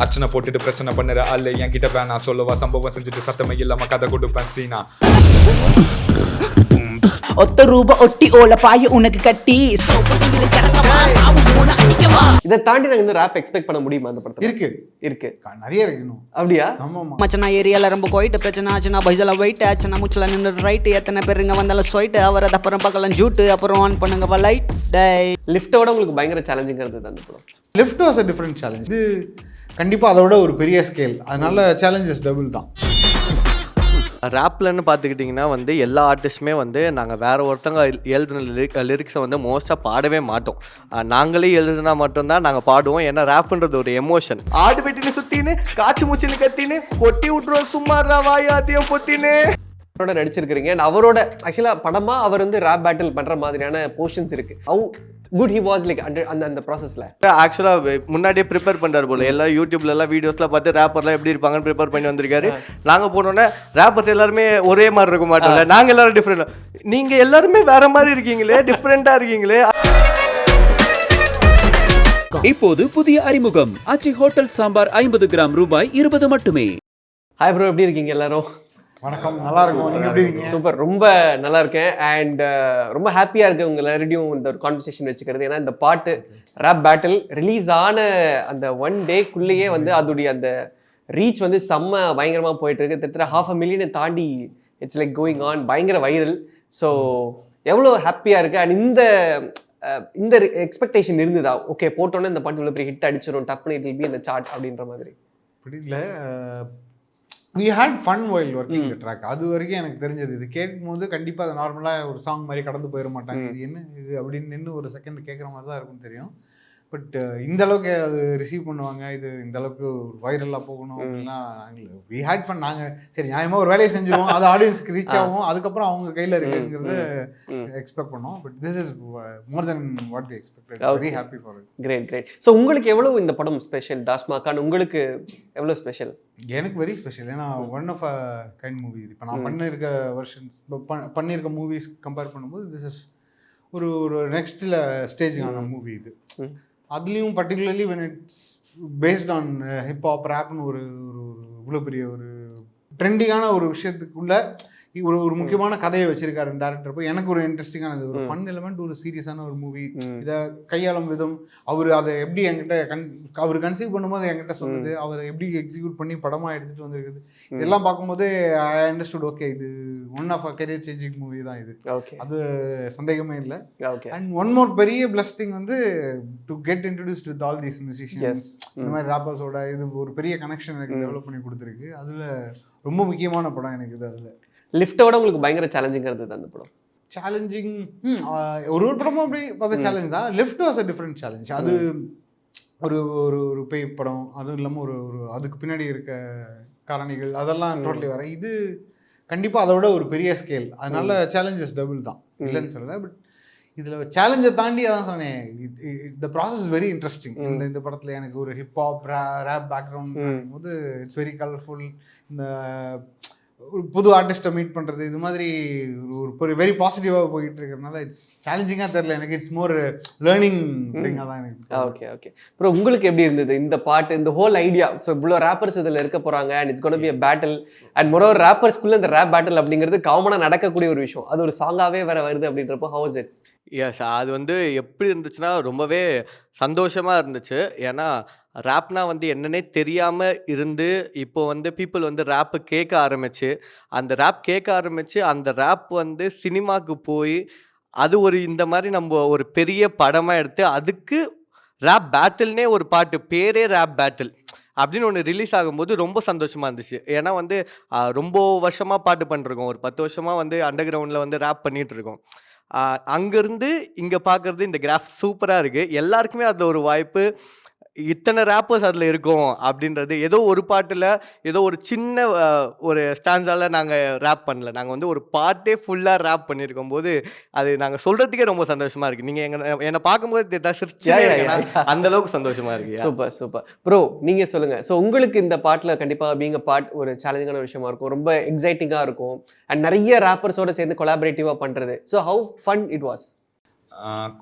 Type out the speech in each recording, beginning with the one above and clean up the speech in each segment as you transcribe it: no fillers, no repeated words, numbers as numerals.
அர்ச்சனை போட்டுட்டு பிரச்சனை பண்ணுற ஆள் என்கிட்ட வேணா சொல்லவா சம்பவம் செஞ்சுட்டு சத்தமே இல்லாம கதை கொடுப்பேன் சீனா. ஒத்த ரூபா ஒட்டி ஓல பாய உனக்கு கட்டி இதை தாண்டி நாங்க இந்த ராப் எக்ஸ்பெக்ட் பண்ண முடியுமா அந்த படத்துல? இருக்கு நிறைய இருக்கு இன்னும். அப்படியா? ஆமா மச்சனா ஏரியால ரொம்ப கோயிட்டு பிரச்சனை ஆச்சுன்னா பைசல வெயிட் ஆச்சுன்னா மூச்சல நின்று ரைட்டு எத்தனை பேருங்க வந்தாலும் ஸ்வைட்டு அவர் அது அப்புறம் பார்க்கலாம் ஜூட்டு அப்புறம் ஆன் பண்ணுங்க லைட் டை. லிஃப்ட்டோட உங்களுக்கு பயங்கர சேலஞ்சிங்காக இருந்தது அந்த படம். Lift was a different challenge. இது கண்டிப்பா அதோட ஒரு பெரிய ஸ்கேல், அதனால சேலஞ்சஸ் டபுள் தான். ரேப்லன்னு பார்த்துக்கிட்டிங்கன்னா வந்து எல்லா ஆர்டிஸ்ட்டுமே வந்து நாங்கள் வேறு ஒருத்தவங்க எழுதுன லிரிக்ஸை வந்து மோஸ்ட்டாக பாடவே மாட்டோம். நாங்களே எழுதுனா மட்டும்தான் நாங்கள் பாடுவோம். ஏன்னா ரேப்புன்றது ஒரு எமோஷன். ஆடு வெட்டின்னு சுற்றின்னு காய்ச்சி மூச்சின்னு கத்தின்னு கொட்டி விட்ருவோம் சும்மாறா வாயாத்தியம் பொத்தின்னு அவரோட நடிச்சிருக்கிறீங்க. அவரோட ஆக்சுவலாக படமா அவர் வந்து ரேப் பேட்டில் பண்ணுற மாதிரியான போர்ஷன்ஸ் இருக்கு. How good he was like அந்த ப்ராசஸில்? ஆக்சுவலாக முன்னாடியே ப்ரிப்பேர் பண்ணுறாரு போல. எல்லாம் யூடியூப்லலாம் வீடியோஸ்லாம் பார்த்து ரேப்பர்லாம் எப்படி இருப்பாங்கன்னு ப்ரிப்பேர் பண்ணி வந்திருக்காரு. நாங்கள் போனோன்னே ரேப்பர் எல்லாருமே ஒரே மாதிரி இருக்க மாட்டோம்ல, நாங்கள் எல்லாரும் டிஃப்ரெண்ட். நீங்கள் எல்லாருமே வேற மாதிரி இருக்கீங்களே, டிஃப்ரெண்ட்டாக இருக்கீங்களே. இப்போது புதிய அறிமுகம் ஆச்சி ஹோட்டல் சாம்பார் 50 கிராம் ரூபாய் 20 மட்டுமே. ஹாய் ப்ரோ, எப்படி இருக்கீங்க எல்லாரும்? வணக்கம், நல்லா இருக்கும். நீங்க எப்படி இருக்கீங்க? சூப்பர், ரொம்ப நல்லா இருக்கேன். அண்ட் ரொம்ப ஹாப்பியாக இருக்குது உங்கள் எல்லாரையும் இந்த ஒரு கான்வர்சேஷன் வச்சுக்கிறது. ஏன்னா இந்த பாட்டு ரேப் பேட்டில் ரிலீஸ் ஆன அந்த 1 டேக்குள்ளேயே வந்து அதோடைய அந்த ரீச் வந்து செம்ம பயங்கரமாக போயிட்டு இருக்கு. கிட்டத்தட்ட 500,000 தாண்டி இட்ஸ் லைக் கோயிங் ஆன், பயங்கர வைரல். ஸோ எவ்வளோ ஹாப்பியாக இருக்குது. அண்ட் இந்த எக்ஸ்பெக்டேஷன் இருந்ததா? ஓகே, போட்டோன்னே இந்த பாட்டு இவ்வளோ பெரிய ஹிட் அடிச்சிடும், டப்புனு இட் வில் பி இந்த சார்ட் அப்படின்ற மாதிரி? அப்படி இல்லை, we had fun while working the track. அது வரைக்கும் எனக்கு தெரிஞ்சது. இது கேட்கும் போது கண்டிப்பாக அது நார்மலாக ஒரு சாங் மாதிரி கடந்து போயிட மாட்டாங்க. இது என்ன இது அப்படின்னு நின்று ஒரு செகண்ட் கேட்குற மாதிரி தான் இருக்கும்னு தெரியும். பட் இந்த அளவுக்கு அது ரிசீவ் பண்ணுவாங்க, இது இந்த அளவுக்கு வைரலாக போகணும் அப்படின்னா நாங்கள் we had fun. நாங்கள் சரி நியாயமாக ஒரு வேலையை செஞ்சுருவோம், அது ஆடியன்ஸ்க்கு ரீச் ஆகும், அதுக்கப்புறம் அவங்க கையில் இருக்குங்கிறத எக்ஸ்பெக்ட் பண்ணோம். But this is more than what we expected. Very happy for it. Great. So உங்களுக்கு எவ்வளோ இந்த படம் ஸ்பெஷல்? டாஸ்மா கான் உங்களுக்கு எவ்வளோ ஸ்பெஷல்? எனக்கு வெரி ஸ்பெஷல். ஏன்னா one of a kind movie. இப்போ நான் பண்ணியிருக்க வெர்ஷன்ஸ் பண்ணியிருக்க மூவிஸ் கம்பேர் பண்ணும்போது திஸ் இஸ் ஒரு நெக்ஸ்ட்டில் ஸ்டேஜுக்கான மூவி இது. அதுலேயும் particularly when it's based on hip hop ரேப்னு ஒரு இவ்வளோ பெரிய ஒரு ட்ரெண்டிங்கான ஒரு விஷயத்துக்குள்ள ஒரு முக்கியமான கதையை வச்சிருக்காரு டேரக்டர். போய் எனக்கு ஒரு இன்ட்ரெஸ்டிங்கானது, ஒரு ஃபன் எலிமெண்ட், ஒரு சீரியஸான ஒரு மூவி. இதை கையாளும் விதம், அவர் அதை எப்படி என்கிட்ட அவர் கன்சீவ் பண்ணும்போது என்கிட்ட சொன்னது, அவர் எப்படி எக்ஸிக்யூட் பண்ணி படமாக எடுத்துகிட்டு வந்திருக்குது, இதெல்லாம் பார்க்கும்போது ஐ அண்டர்ஸ்டுட். ஓகே, இது one of a career changing movie தான் இது. ஓகே, அது சந்தேகமே இல்லை. ஓகே. அண்ட் ஒன் மோர் பெரிய பிளஸ் திங் வந்து to get introduced with all these musicians, இந்த மாதிரி ராப்பர்ஸோட இது ஒரு பெரிய கனெக்ஷன் எனக்கு டெவலப் பண்ணி கொடுத்துருக்கு. அதில் ரொம்ப முக்கியமான படம் எனக்கு இது. அதில் லிஃப்ட்டோட உங்களுக்கு பயங்கர சேலஞ்சிங்காக இருந்தது அந்த படம்? சேலஞ்சிங் ஒரு படமும் அப்படி பார்த்தா சேலஞ்ச் தான். Lift was a different challenge. அது ஒரு பேய் படம், அதுவும் இல்லாமல் ஒரு அதுக்கு பின்னாடி இருக்க காரணிகள் அதெல்லாம் டோட்டலி வர. இது கண்டிப்பாக அதோட ஒரு பெரிய ஸ்கேல், அதனால சேலஞ்சஸ் டபுள் தான், இல்லைன்னு சொல்லலை. பட் இதில் சேலஞ்சை தாண்டி அதான் சொன்னேன், the process is very interesting. இந்த படத்தில் எனக்கு ஒரு ஹிப்ஹாப் ரேப் பேக்ரவுண்ட் போது இட்ஸ் வெரி கலர்ஃபுல். இந்த ஒரு புது ஆர்டிஸ்ட்டை மீட் பண்ணுறது, இது மாதிரி ஒரு வெரி பாசிட்டிவாக போயிட்டு இருக்கிறதுனால இட்ஸ் சேலஞ்சிங்காக தெரியல எனக்கு. இட்ஸ் மோர் லேர்னிங் திங்காக தான் எனக்கு. ஓகே. அப்புறம் உங்களுக்கு எப்படி இருந்தது இந்த பாட்டு, இந்த ஹோல் ஐடியா? ஸோ இவ்வளோ ரேப்பர்ஸ் இதில் இருக்க போகிறாங்க and it's gonna be a battle and moreover ரேப்பர்ஸ்குள்ளே இந்த ரேப் பேட்டில் அப்படிங்கிறது காமனாக நடக்கக்கூடிய ஒரு விஷயம். அது ஒரு சாங்காகவே வேறு வருது அப்படின்றப்போ ஹவ் இஸ் இட்? எஸ், அது வந்து எப்படி இருந்துச்சுன்னா ரொம்பவே சந்தோஷமாக இருந்துச்சு. ஏன்னா ரேப்னா வந்து என்னன்னே தெரியாமல் இருந்து இப்போ வந்து பீப்புள் வந்து ரேப்பு கேட்க ஆரம்பிச்சு, அந்த ரேப் வந்து சினிமாவுக்கு போய் அது ஒரு இந்த மாதிரி நம்ம ஒரு பெரிய படமாக எடுத்து அதுக்கு ரேப் பேட்டில்னே ஒரு பாட்டு, பேரே ரேப் பேட்டில் அப்படின்னு ஒன்று ரிலீஸ் ஆகும்போது ரொம்ப சந்தோஷமாக இருந்துச்சு. ஏன்னா வந்து ரொம்ப வருஷமாக பாட்டு பண்ணிருக்கோம், ஒரு 10 வருஷமாக வந்து அண்டர் கிரவுண்டில் வந்து ரேப் பண்ணிகிட்டு இருக்கோம். அங்கேருந்து இங்கே பார்க்குறது இந்த கிராஃப் சூப்பராக இருக்குது. எல்லாருக்குமே அதில் ஒரு வாய்ப்பு, இத்தனை ரேப்பர்ஸ் அதில் இருக்கும் அப்படின்றது. ஏதோ ஒரு பாட்டில் ஏதோ ஒரு சின்ன ஒரு ஸ்டான்ஸால் நாங்கள் ரேப் பண்ணல, நாங்கள் வந்து ஒரு பாட்டே ஃபுல்லாக ரேப் பண்ணியிருக்கும் போது அது நாங்கள் சொல்கிறதுக்கே ரொம்ப சந்தோஷமாக இருக்குது. நீங்கள் என்னை பார்க்கும்போது அந்த அளவுக்கு சந்தோஷமாக இருக்குது. சூப்பர் ப்ரோ, நீங்கள் சொல்லுங்கள். ஸோ உங்களுக்கு இந்த பாட்டில் கண்டிப்பாக பீங் அ பார்ட் ஒரு சேலஞ்சிங்கான விஷயமா இருக்கும், ரொம்ப எக்ஸைட்டிங்காக இருக்கும் அண்ட் நிறைய ரேப்பர்ஸோடு சேர்ந்து கொலாபரேட்டிவாக பண்ணுறது. So how fun it was?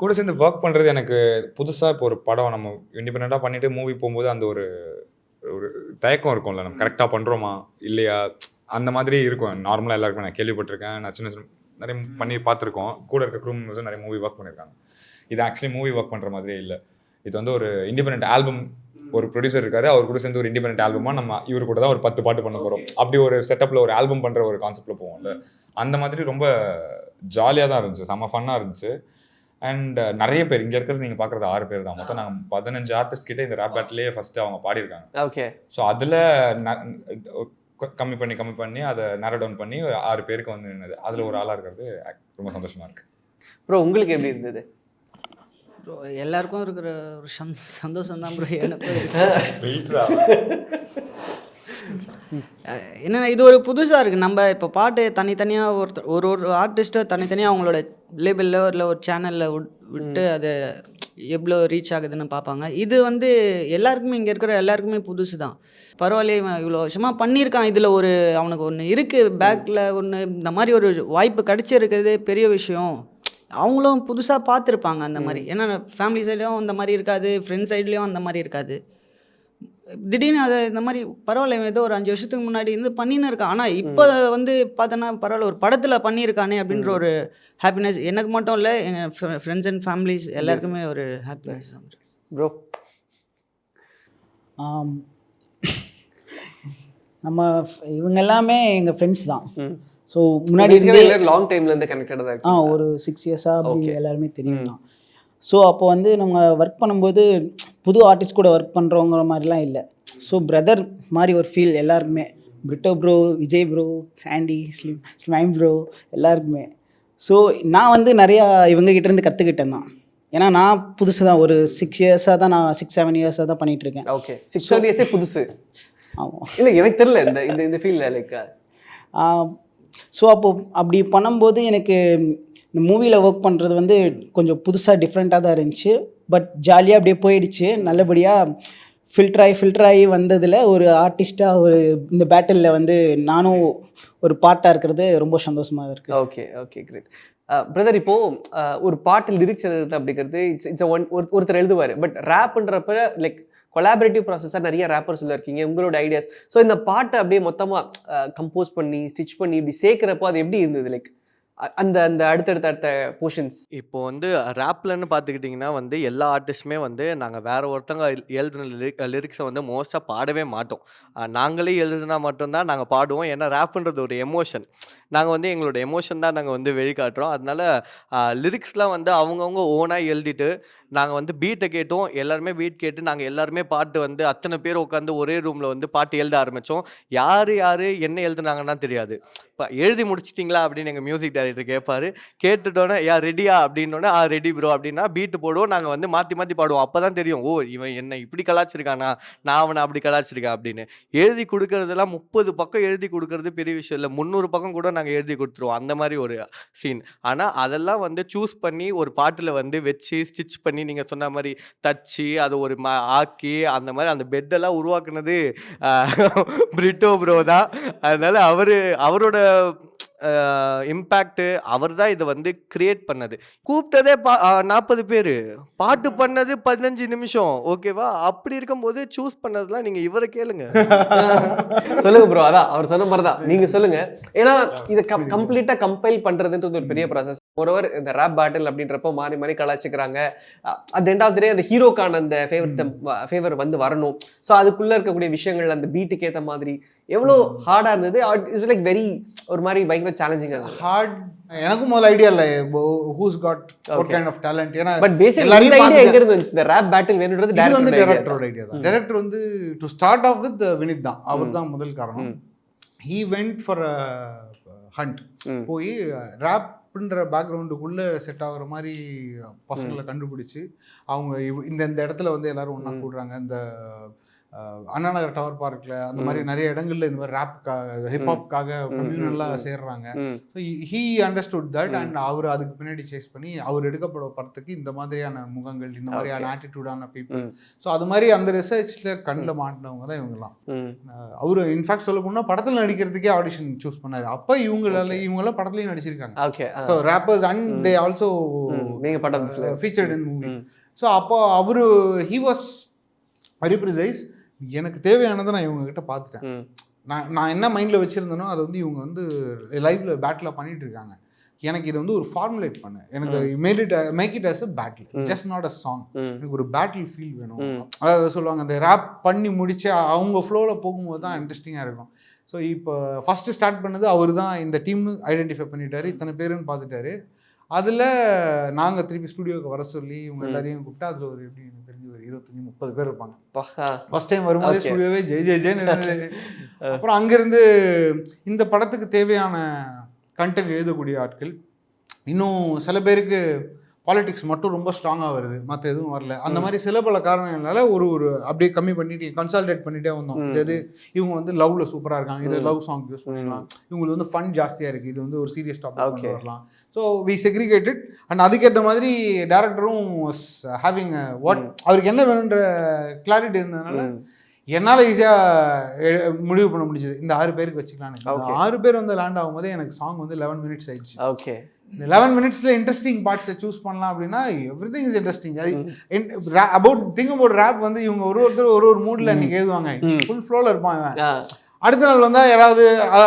கூட சேர்ந்து ஒர்க் பண்ணுறது எனக்கு புதுசாக. இப்போ ஒரு படம் நம்ம இண்டிபெண்ட்டாக பண்ணிவிட்டு மூவி போகும்போது அந்த ஒரு ஒரு தயக்கம் இருக்கும்ல, நம்ம கரெக்டாக பண்ணுறோமா இல்லையா அந்த மாதிரி இருக்கும். நார்மலாக எல்லாருக்கும் நான் கேள்விப்பட்டிருக்கேன், நான் சின்ன சின்ன நிறைய பண்ணி பார்த்துருக்கோம். கூட இருக்க க்ரூ மெம்பர்ஸும் நிறைய மூவி ஒர்க் பண்ணியிருக்காங்க. இது ஆக்சுவலி மூவி ஒர்க் பண்ணுற மாதிரியே இல்லை. இது வந்து ஒரு இண்டிபெண்டன்ட் ஆல்பம். ஒரு ப்ரொடியூசர் இருக்காரு, அவர் கூட சேர்ந்து ஒரு இண்டிபெண்டன்ட் ஆல்பமாக நம்ம இவர் கூட தான் ஒரு 10 பாட்டு பண்ண போகிறோம். அப்படி ஒரு செட்டப்பில் ஒரு ஆல்பம் பண்ணுற ஒரு கான்செப்டில் போவோம்ல, அந்த மாதிரி ரொம்ப ஜாலியாக தான் இருந்துச்சு, செம்ம ஃபன்னாக இருந்துச்சு. அண்ட் நிறைய பேர் இங்கே இருக்கிறது நீங்கள் பார்க்குறது 6 பேர் தான். மொத்தம் நாங்கள் 15 ஆர்டிஸ்ட் கிட்டே இந்த ரேப் பேட்டிலே ஃபஸ்ட்டு அவங்க பாடியிருக்காங்க. ஓகே. ஸோ அதில் கம்மி பண்ணி அதை நேரோ டவுன் பண்ணி 6 பேருக்கு வந்து நின்னது. அதில் ஒரு ஆளாக இருக்கிறது ரொம்ப சந்தோஷமாக இருக்குது. ப்ரோ உங்களுக்கு எப்படி இருந்தது? ப்ரோ எல்லாருக்கும் இருக்கிற ஒரு சந்தோஷம் தான் ப்ரோ எனக்கும். என்னென்னா இது ஒரு புதுசாக இருக்குது. நம்ம இப்போ பாட்டு தனித்தனியாக ஒரு ஆர்டிஸ்ட்டை தனித்தனியாக அவங்களோட லேபிளில் இல்லை ஒரு சேனலில் விட்டு அதை எவ்வளோ ரீச் ஆகுதுன்னு பார்ப்பாங்க. இது வந்து எல்லாருக்குமே, இங்கே இருக்கிற எல்லாருக்குமே புதுசு தான். பரவாயில்லையே இவ்வளோ வருஷமாக பண்ணியிருக்கான், இதில் ஒரு அவனுக்கு ஒன்று இருக்குது பேக்கில் ஒன்று, இந்த மாதிரி ஒரு வாய்ப்பு கிடச்சிருக்கிறது பெரிய விஷயம். அவங்களும் புதுசாக பார்த்துருப்பாங்க அந்த மாதிரி. ஏன்னா ஃபேமிலி சைட்லேயும் அந்த மாதிரி இருக்காது, ஃப்ரெண்ட்ஸ் சைட்லேயும் அந்த மாதிரி இருக்காது. திடீர்னு அதை இந்த மாதிரி பரவாயில்ல ஏதோ ஒரு 5 வருஷத்துக்கு முன்னாடி இருந்து பண்ணின்னு இருக்கான், ஆனால் இப்போ வந்து பார்த்தோன்னா பரவாயில்ல ஒரு படத்தில் பண்ணியிருக்கானே அப்படின்ற ஒரு ஹாப்பினஸ் எனக்கு மட்டும் இல்லை, எங்கள் ஃப்ரெண்ட்ஸ் அண்ட் ஃபேமிலிஸ் எல்லாருக்குமே ஒரு ஹாப்பினஸ் தான். ப்ரோ நம்ம இவங்க எல்லாமே எங்கள் ஃப்ரெண்ட்ஸ் தான். ஸோ முன்னாடி லாங் டைம்லேருந்து கனெக்டடாக தான் இருக்கு. ஒரு 6 இயர்ஸாக அப்படி எல்லாருமே தெரியும் தான். ஸோ அப்போ வந்து நம்ம ஒர்க் பண்ணும்போது புது ஆர்டிஸ்ட் கூட ஒர்க் பண்ணுறவங்கிற மாதிரிலாம் இல்லை. ஸோ பிரதர் மாதிரி ஒரு ஃபீல் எல்லாருக்குமே. பிரிட்டோ ப்ரோ, விஜய் ப்ரோ, சாண்டி, ஸ்மைம் ப்ரோ எல்லாருக்குமே. ஸோ நான் வந்து நிறையா இவங்ககிட்டேருந்து கற்றுக்கிட்டேன் தான். ஏன்னா நான் புதுசு தான், ஒரு 6 இயர்ஸாக தான், நான் 6-7 இயர்ஸாக தான் பண்ணிகிட்ருக்கேன். ஓகே. 6-7 இயர்ஸே புதுசு. ஆமாம். இல்லை எனக்கு தெரியல இந்த ஃபீல்டில் லைக். ஸோ அப்படி பண்ணும்போது எனக்கு இந்த மூவியில் ஒர்க் பண்ணுறது வந்து கொஞ்சம் புதுசாக டிஃப்ரெண்ட்டாக தான் இருந்துச்சு. பட் ஜாலியாக அப்படியே போயிடுச்சு. நல்லபடியாக ஃபில்டராகி வந்ததில் ஒரு ஆர்டிஸ்ட்டாக ஒரு இந்த பேட்டிலில் வந்து நானும் ஒரு பார்ட்டாக இருக்கிறது ரொம்ப சந்தோஷமாக இருக்குது. Okay okay great. பிரதர் இப்போது ஒரு பாட்டு லிரிக்ஸ் எழுதுறது அப்படிங்கிறது இட்ஸ் ஒருத்தர் எழுதுவார். பட் ரேப்புன்றப்ப லைக் கொலாபரேட்டிவ் ப்ராசஸாக நிறைய ரேப்பர்ஸ் இருக்கீங்க, உங்களோட ஐடியாஸ். ஸோ இந்த பாட்டை அப்படியே மொத்தமாக கம்போஸ் பண்ணி ஸ்டிச் பண்ணி இப்படி சேர்க்குறப்போ அது எப்படி இருந்தது? லைக் அந்த அடுத்தடுத்த போர்ஷன்ஸ். இப்போ வந்து ரேப்லன்னு பார்த்துக்கிட்டிங்கன்னா வந்து எல்லா ஆர்டிஸ்ட்டுமே வந்து நாங்கள் வேற ஒருத்தங்க எழுதுன லிரிக்ஸை வந்து மோஸ்ட்டாக பாடவே மாட்டோம். நாங்களே எழுதுனா மட்டும்தான் நாங்கள் பாடுவோம். ஏன்னா ரேப்புன்றது ஒரு எமோஷன். நாங்கள் வந்து எங்களோட எமோஷன் தான் நாங்கள் வந்து வெளிக்காட்டுறோம். அதனால லிரிக்ஸ்லாம் வந்து அவங்கவுங்க ஓனாக எழுதிட்டு நாங்கள் வந்து பீட்டை கேட்டோம். எல்லாருமே பீட் கேட்டு நாங்கள் எல்லாருமே பாட்டு வந்து அத்தனை பேர் உட்காந்து ஒரே ரூமில் வந்து பாட்டு எழுத ஆரம்பித்தோம். யார் என்ன எழுதுனாங்கன்னா தெரியாது. இப்போ எழுதி முடிச்சிட்டிங்களா அப்படின்னு எங்கள் மியூசிக் டைரக்டர் கேட்பாரு. கேட்டுட்டோன்னே ரெடியா அப்படின்னோடனே ரெடி ப்ரோ அப்படின்னா பீட்டு போடுவோம். நாங்கள் வந்து மாற்றி மாற்றி பாடுவோம். அப்போ தான் தெரியும், ஓ இவன் என்ன இப்படி கலாச்சிருக்கானா, நான் அவனை அப்படி கலாச்சிருக்கேன் அப்படின்னு. எழுதி கொடுக்கறதெல்லாம் 30 பக்கம் எழுதி கொடுக்கறது பெரிய விஷயம் இல்லை. 300 பக்கம் கூட நாங்கள் எழுதி கொடுத்துருவோம். அந்த மாதிரி ஒரு சீன். ஆனால் அதெல்லாம் வந்து சூஸ் பண்ணி ஒரு பாட்டில் வந்து வச்சு ஸ்டிச் பண்ணி நீங்கள் சொன்ன மாதிரி தச்சு அதை ஒரு ஆக்கி அந்த மாதிரி அந்த பெட்டெல்லாம் உருவாக்குனது பிரிட்டோ ப்ரோ தான். அதனால அவரோட இம்பேக்ட் அவர் தான் இதை வந்து கிரியேட் பண்ணது. கூப்பிட்டதே 40 பேர், பாட்டு பண்ணது 15 நிமிஷம். ஓகேவா? அப்படி இருக்கும்போது சூஸ் பண்ணதுலாம் நீங்க இவரை கேளுங்க. சொல்லுங்க ப்ரோ. அதான் அவர் சொன்ன மாதிரி தான் நீங்க சொல்லுங்க. ஏன்னா இதை கம்ப்ளீட்டா கம்பைல் பண்றதுன்றது ஒரு பெரிய ப்ராசஸ். ஒருவர் இந்த ரேப் பேட்டில் அப்படின்றப்போ மாறி மாறி கலாச்சிக்கிறாங்க. அட் எண்ட் ஆஃப் தி டே அந்த ஹீரோக்கான அந்த ஃபேவர் வந்து வரணும். ஸோ அதுக்குள்ள இருக்கக்கூடிய விஷயங்கள் அந்த பீட்டுக்கு ஏற்ற மாதிரி எவ்வளோ ஹார்டாக இருந்தது. இட்ஸ் லைக் வெரி ஒரு மாதிரி பயங்கர சேலஞ்சிங்காக இருந்தது. ஹார்ட் எனக்கும் முதல்ல ஐடியா இல்லை who's got what kind of talent. ஏன்னா பட் பேசிக்கலி இந்த ஐடியா எங்க இருந்து இந்த ரேப் பேட்டில் வேணும்ன்றது டைரக்டரோட ஐடியா தான். டைரக்டர் வந்து to start off with Vineeth தான். அவர் தான் முதல் காரணம். He went for a hunt. போய் ரேப்ன்ற பேக்ரவுண்டுக்குள்ளே செட் ஆகுற மாதிரி பசங்களை கண்டுபிடிச்சி அவங்க இந்த இடத்துல வந்து எல்லாரும் ஒன்றா கூடுறாங்க. இந்த அண்ணா நகர் டவர் பார்க்கில் அந்த மாதிரி நிறைய இடங்கள்ல இந்த மாதிரி ரேப்காக ஹிப்ஹாப்காக கம்யூனலாக சேர்றாங்க. So he understood that and அவர் அதுக்கு பின்னாடி சேஸ் பண்ணி அவர் எடுக்கப்பட படத்துக்கு இந்த மாதிரியான முகங்கள், இந்த மாதிரியான ஆட்டிடியூடான பீப்புள். ஸோ அது மாதிரி அந்த ரிசர்ச்சில் கண்ணில் மாட்டினவங்க தான் இவங்கெல்லாம். அவர் இன்ஃபேக்ட் சொல்ல போனால் படத்தில் நடிக்கிறதுக்கே ஆடிஷன் சூஸ் பண்ணார். அப்போ இவங்கெல்லாம் படத்துலையும் நடிச்சிருக்காங்க. So wrappers and they also featured in movie. So அப்போ அவர் ஹி வாஸ் வெரி ப்ரிசைஸ். எனக்கு தேவையானதை நான் இவங்க கிட்ட பார்த்துட்டேன். ம். நான் என்ன மைண்டில் வச்சுருந்தேனோ அதை வந்து இவங்க வந்து லைவ்ல பேட்டில் பண்ணிட்டு இருக்காங்க. எனக்கு இது வந்து ஒரு ஃபார்முலேட் பண்ணு, எனக்கு make it as a battle, just not a song. எனக்கு ஒரு பேட்டில் ஃபீல் வேணும். அதாவது சொல்லுவாங்க அந்த ரேப் பண்ணி முடிச்சு அவங்க ஃப்ளோவில் போகும்போது தான் இன்ட்ரெஸ்டிங்காக இருக்கும். ஸோ இப்போ ஃபஸ்ட்டு ஸ்டார்ட் பண்ணது அவர் தான், இந்த டீம்னு ஐடென்டிஃபை பண்ணிட்டாரு, இத்தனை பேருன்னு பார்த்துட்டாரு. அதில் நாங்கள் திருப்பி ஸ்டுடியோவுக்கு வர சொல்லி இவங்க எல்லாரையும் கூப்பிட்டா அதில் ஒரு எப்படி எனக்கு தெரிஞ்சு ஒரு 25-30 பேர் இருப்பாங்க. ஃபர்ஸ்ட் டைம் வரும்போதே ஸ்டுடியோவே ஜெய்னு இருந்தது. அப்புறம் அங்கேருந்து இந்த படத்துக்கு தேவையான கண்டென்ட் எழுதக்கூடிய ஆட்கள், இன்னும் சில பேருக்கு பாலிடிக்ஸ் மட்டும் ரொம்ப ஸ்ட்ராங்காக வருது, மற்ற எதுவும் வரல. அந்த மாதிரி சில பல காரணங்களால ஒரு அப்படியே கம்மி பண்ணிட்டு கன்சால்டேட் பண்ணிட்டே வந்தோம். இது இவங்க வந்து லவ்ல சூப்பராக இருக்காங்க, இது லவ் சாங் யூஸ் பண்ணிடலாம், இவங்களுக்கு வந்து ஃபன் ஜாஸ்தியாக இருக்குது, இது வந்து ஒரு சீரியஸ் டாபிக் கொண்டு வரலாம். So we segregated. அண்ட் அதுக்கேற்ற மாதிரி டேரக்டரும் ஹேவிங் வாட் அவருக்கு என்ன வேணுன்ற கிளாரிட்டி இருந்ததுனால என்னால் ஈஸியாக முடிவு பண்ண முடிஞ்சது. இந்த 6 பேருக்கு வச்சுக்கலான்னு. 6 பேர் வந்து லேண்ட் ஆகும்போதே எனக்கு சாங் வந்து 11 மினிட்ஸ் ஆயிடுச்சு. ஓகே, இந்த 11 மினிட்ஸில் இன்ட்ரெஸ்டிங் பார்ட்ஸை சூஸ் பண்ணலாம் அப்படின்னா everything is interesting. About thing about rap வந்து இவங்க ஒருத்தர் ஒரு மூடில் அன்றைக்கி எழுதுவாங்க, ஃபுல் ஃப்ளோவில் இருப்பாங்க. அடுத்த நாள் வந்தால் யாராவது